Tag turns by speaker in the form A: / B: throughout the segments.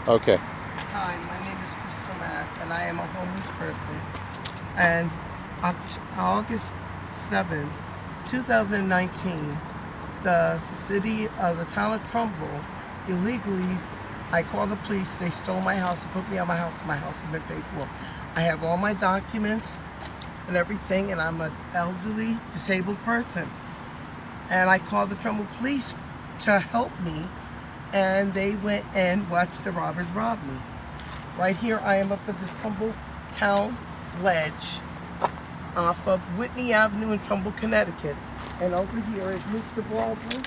A: Okay.
B: Hi, my name is Crystal Mack, and I am a homeless person. And August 7th, 2019, the town of Trumbull, illegally, I called the police, they stole my house and put me out of my house. My house has been paid for. I have all my documents and everything, and I'm an elderly, disabled person. And I called the Trumbull police to help me, and they went and watched the robbers rob me. Right here I am up at the Trumbull Town Ledge off of Whitney Avenue in Trumbull, Connecticut. And over here is Mr. Baldwin.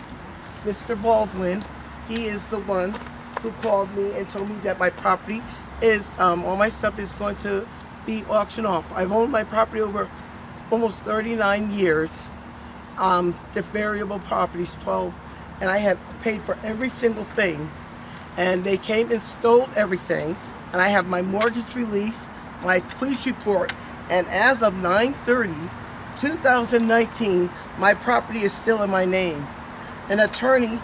B: Mr. Baldwin, he is the one who called me and told me that my property is, all my stuff is going to be auctioned off. I've owned my property over almost 39 years. The variable properties, 12, and I had paid for every single thing. And they came and stole everything. And I have my mortgage release, my police report, and as of 9/30/2019, my property is still in my name. An attorney,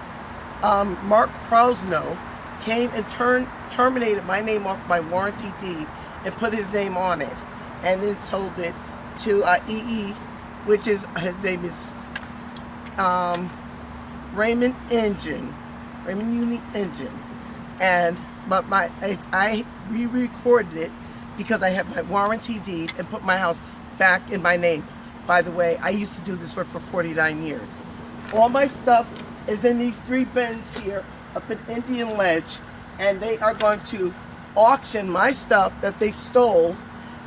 B: Mark Krosno, came and terminated my name off my warranty deed and put his name on it, and then sold it to EE, which is, his name is Raymond Uni Engine. But I re-recorded it because I have my warranty deed and put my house back in my name. By the way, I used to do this work for 49 years. All my stuff is in these 3 bins here up at Indian Ledge, and they are going to auction my stuff that they stole.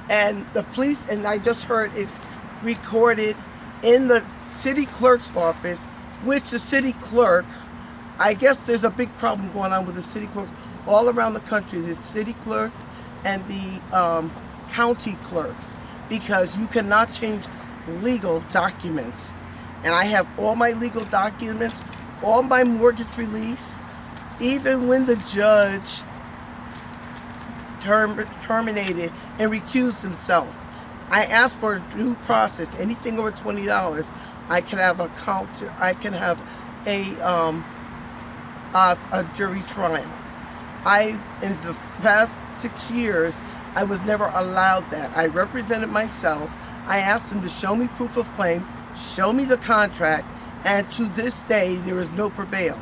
B: And the police, and I just heard it's recorded in the city clerk's office, which the city clerk, I guess there's a big problem going on with the city clerk all around the country, the city clerk and the county clerks, because you cannot change legal documents. And I have all my legal documents, all my mortgage release, even when the judge terminated and recused himself. I asked for due process. Anything over $20, I can have a counter. I can have a jury trial. In the past 6 years, I was never allowed that. I represented myself. I asked them to show me proof of claim, show me the contract, and to this day, there is no prevail.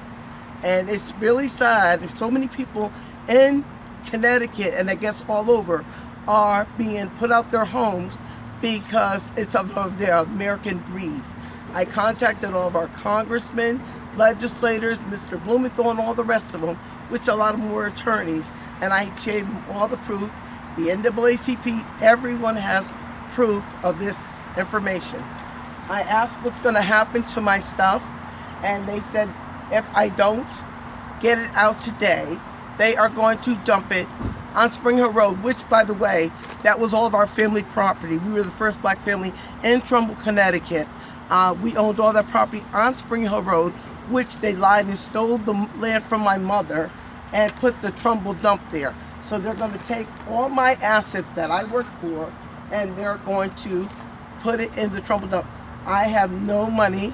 B: And it's really sad. There's so many people in Connecticut, and I guess all over, are being put out their homes because it's of their American greed. I contacted all of our congressmen, legislators, Mr. Blumenthal, and all the rest of them, which a lot of them were attorneys, and I gave them all the proof. The NAACP, everyone has proof of this information. I asked what's going to happen to my stuff, and they said if I don't get it out today, they are going to dump it on Spring Hill Road, which, by the way, that was all of our family property. We were the first black family in Trumbull, Connecticut. We owned all that property on Spring Hill Road, which they lied and stole the land from my mother and put the Trumbull dump there. So they're going to take all my assets that I worked for, and they're going to put it in the Trumbull dump. I have no money.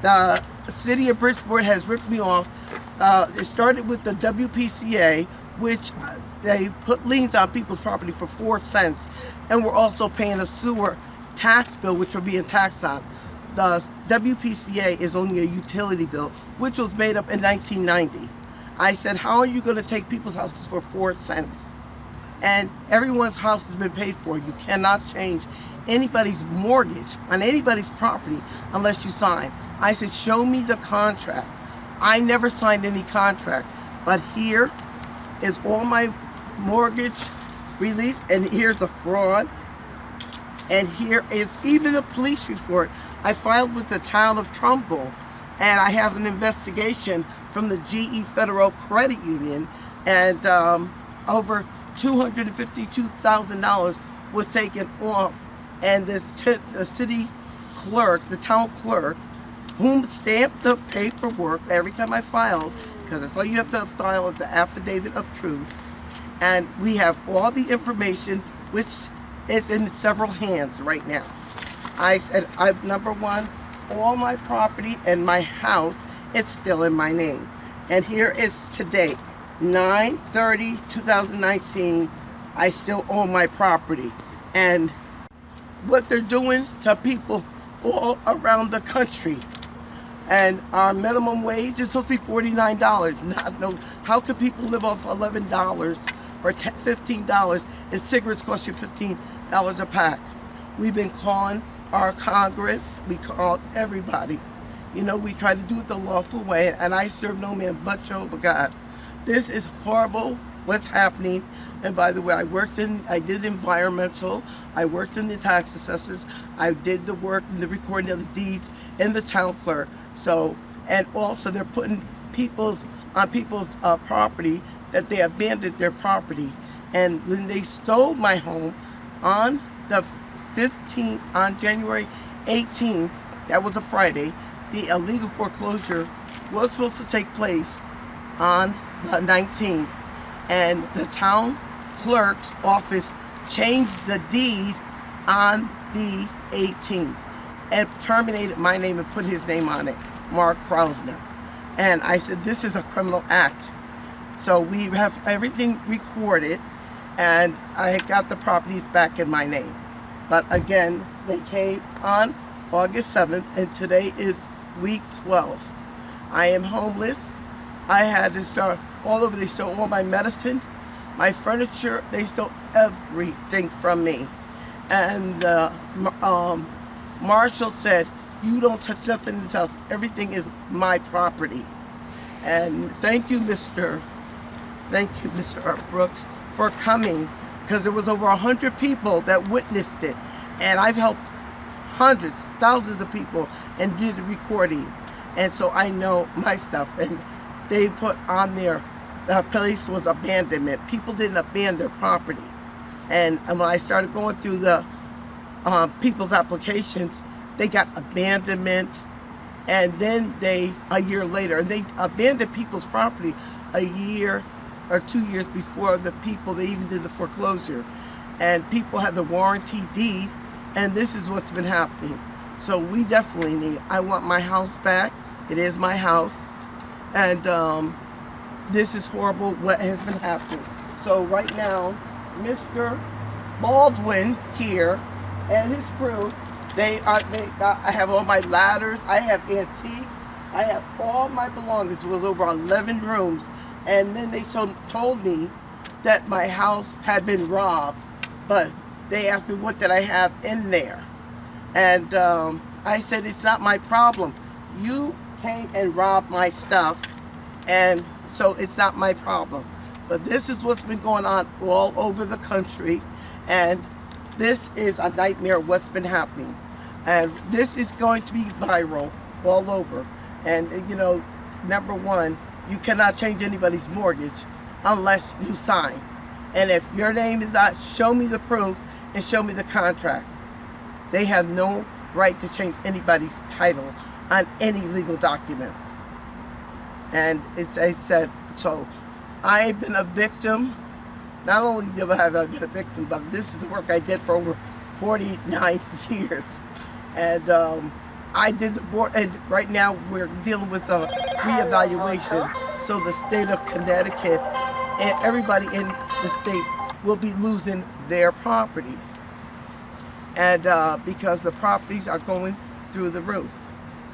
B: The city of Bridgeport has ripped me off. It started with the WPCA, which they put liens on people's property for 4 cents, and we're also paying a sewer tax bill, which we're being taxed on. The WPCA is only a utility bill, which was made up in 1990. I said, how are you going to take people's houses for 4 cents? And everyone's house has been paid for. You cannot change anybody's mortgage on anybody's property unless you sign. I said, show me the contract. I never signed any contract, but here is all my mortgage release, and here's the fraud, and here is even the police report I filed with the town of Trumbull, and I have an investigation from the GE Federal Credit Union, and over $252,000 was taken off, and the city clerk, the town clerk, whom stamped the paperwork every time I filed, because that's all you have to file is an affidavit of truth. And we have all the information, which is in several hands right now. I said, number one, all my property and my house, it's still in my name. And here is to date. 9/30/2019, I still own my property. And what they're doing to people all around the country. And our minimum wage is supposed to be $49. How could people live off $11 or $15 and cigarettes cost you $15 a pack? We've been calling our Congress, we called everybody. You know, we try to do it the lawful way, and I serve no man but Jehovah God. This is horrible what's happening. And by the way, I did environmental, I worked in the tax assessors, I did the work in the recording of the deeds and the town clerk. So, and also they're putting people's property that they abandoned their property. And when they stole my home on the 15th, on January 18th, that was a Friday, the illegal foreclosure was supposed to take place on the 19th. And the town clerk's office changed the deed on the 18th and terminated my name and put his name on it, Mark Krausner. And I said, this is a criminal act. So we have everything recorded, and I got the properties back in my name. But again, they came on August 7th, and today is week 12. I am homeless. I had to start all over. They stole all my medicine, my furniture. They stole everything from me. And Marshall said, you don't touch nothing in this house. Everything is my property. And thank you, Mr. Brooks, for coming, because there was over 100 people that witnessed it. And I've helped hundreds, thousands of people and did the recording. And so I know my stuff. And they put on there, the place was abandonment. People didn't abandon their property. And when I started going through the people's applications, they got abandonment. And then a year later, they abandoned people's property a year or 2 years before they even did the foreclosure. And people have the warranty deed, and this is what's been happening. So we definitely I want my house back. It is my house. And this is horrible what has been happening. So right now, Mr. Baldwin here and his crew, I have all my ladders, I have antiques, I have all my belongings. It was over 11 rooms. And then they told me that my house had been robbed, but they asked me what did I have in there. And I said, it's not my problem. You came and robbed my stuff, and so it's not my problem. But this is what's been going on all over the country, and this is a nightmare what's been happening. And this is going to be viral all over. And you know, number one, you cannot change anybody's mortgage unless you sign. And if your name is not, show me the proof and show me the contract. They have no right to change anybody's title on any legal documents. And as I said, so I've been a victim. Not only have I been a victim, but this is the work I did for over 49 years. And I did the board, and right now we're dealing with a reevaluation. So the state of Connecticut and everybody in the state will be losing their properties. And because the properties are going through the roof.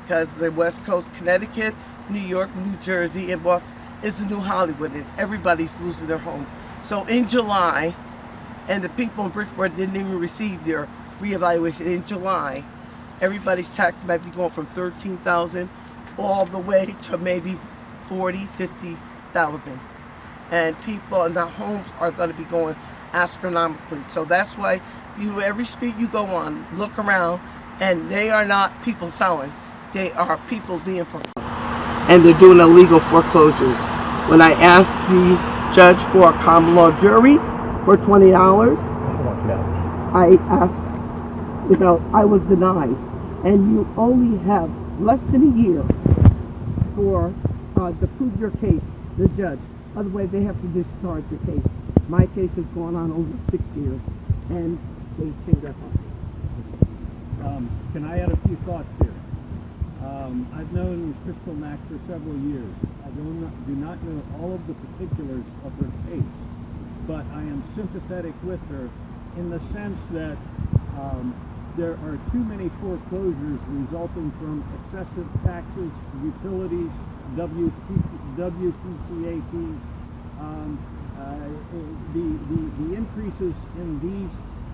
B: Because the West Coast, Connecticut, New York, New Jersey, and Boston is the new Hollywood, and everybody's losing their home. So in July, and the people in Bridgeport didn't even receive their reevaluation in July, everybody's tax might be going from $13,000 all the way to maybe $40,000, $50,000. And people and the homes are going to be going astronomically. So that's why every street you go on, look around, and they are not people selling. They are people being foreclosed. And they're doing illegal foreclosures. When I asked the judge for a common law jury for $20, I asked, I was denied. And you only have less than a year to prove your case, the judge. Otherwise, they have to discharge your case. My case has gone on over 6 years, and they changed that part.
A: Can I add a few thoughts here? I've known Crystal Mack for several years. I've do not know all of the particulars of her case, but I am sympathetic with her in the sense that there are too many foreclosures resulting from excessive taxes, utilities, WPCA fees. The increases in these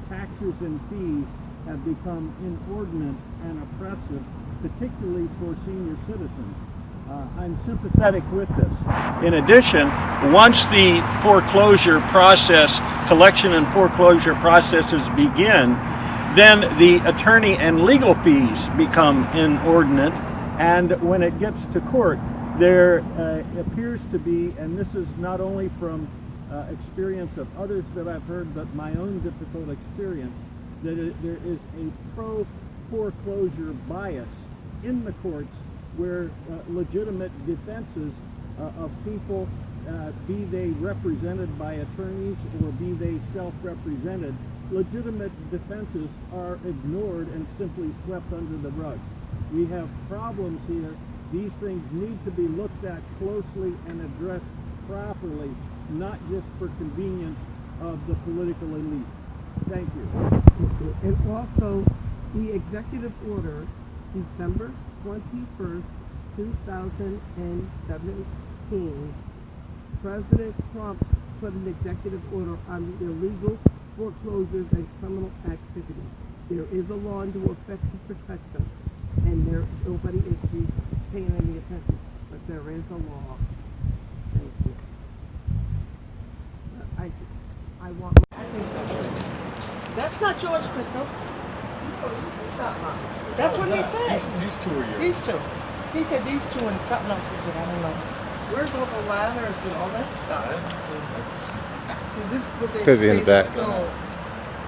A: taxes and fees have become inordinate and oppressive, particularly for senior citizens. I'm sympathetic with this. In addition, once the foreclosure process, collection and foreclosure processes begin, then the attorney and legal fees become inordinate, and when it gets to court, there appears to be, and this is not only from experience of others that I've heard, but my own difficult experience, that there is a pro-foreclosure bias in the courts where legitimate defenses of people, be they represented by attorneys or be they self-represented, legitimate defenses are ignored and simply swept under the rug. We have problems here. These things need to be looked at closely and addressed properly, not just for convenience of the political elite. Thank you.
C: And also, the executive order, December 21st, 2017, President Trump put an executive order on the illegal foreclosures and criminal activity. There is a law into effect to protect them, and nobody is paying any attention, but there is a law. Thank you. I want.
B: I think so. That's not yours, Crystal. That's what he said.
D: These two are yours.
B: These two. He said these two and something else. He said, I don't know. Where's all the ladders and all that stuff? See, this is what they
D: Could be in the back.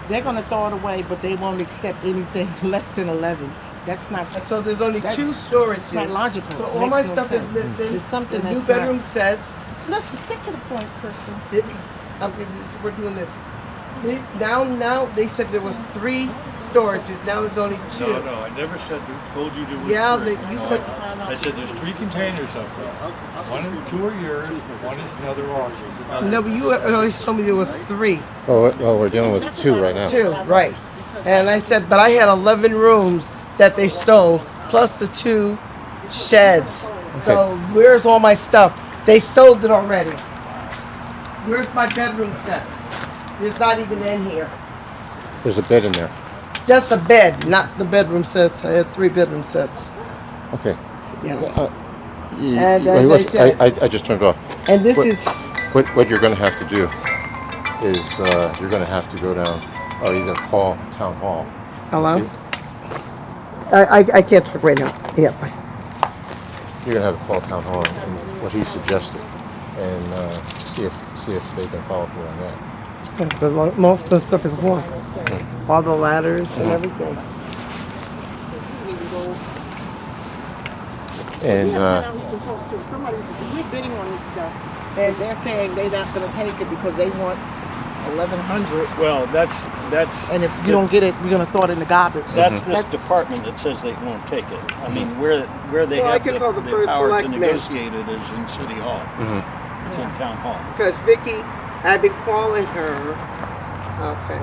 C: They're going to throw it away, but they won't accept anything less than 11. That's not.
B: So there's only two storages.
C: It's not logical.
B: So
C: It
B: all
C: makes
B: my
C: no
B: stuff
C: sense.
B: is missing.
C: There's something
B: the
C: that's
B: new bedroom sets.
C: Listen, stick to the point, Crystal.
B: We're doing this. Now they said there was 3 storages. Now there's only 2.
D: No, I never told you there was
B: Yeah,
D: three.
B: you said.
D: I said there's 3 containers up there. 2 are yours, 1 is another auction.
B: No, but you always told me there was 3.
E: Oh, well, we're dealing with 2 right now.
B: 2, right. And I said, but I had 11 rooms that they stole, plus the 2 sheds.
E: Okay.
B: So where's all my stuff? They stole it already. Where's my bedroom sets? It's not even in here.
E: There's a bed in there.
B: Just a bed, not the bedroom sets. I had 3 bedroom sets.
E: Okay.
B: Yeah.
E: And
B: as I said-
E: I just turned it off.
B: And this
E: What-
B: is,
E: What you're going to have to do is you're going to have to go down, or either call town hall.
B: hello?
E: See?
B: I can't talk right now. Yeah.
E: You're going to have to call town hall and what he suggested, and see if they can follow through on that.
B: But most of the stuff is gone. All the ladders and everything.
E: And
C: We're bidding on this stuff, and they're saying they're not going to take it because they want 1,100.
A: Well, that's
C: And if you don't get it, we're going to throw it in the garbage.
A: that's this department that says they won't take it. I mean, where they
B: Well, I
A: have
B: can call the
A: the
B: first
A: power to
B: selectman.
A: negotiate it is in City Hall.
E: Mhm.
A: It's in Town Hall.
B: Because Vicky, I've been calling her. Okay.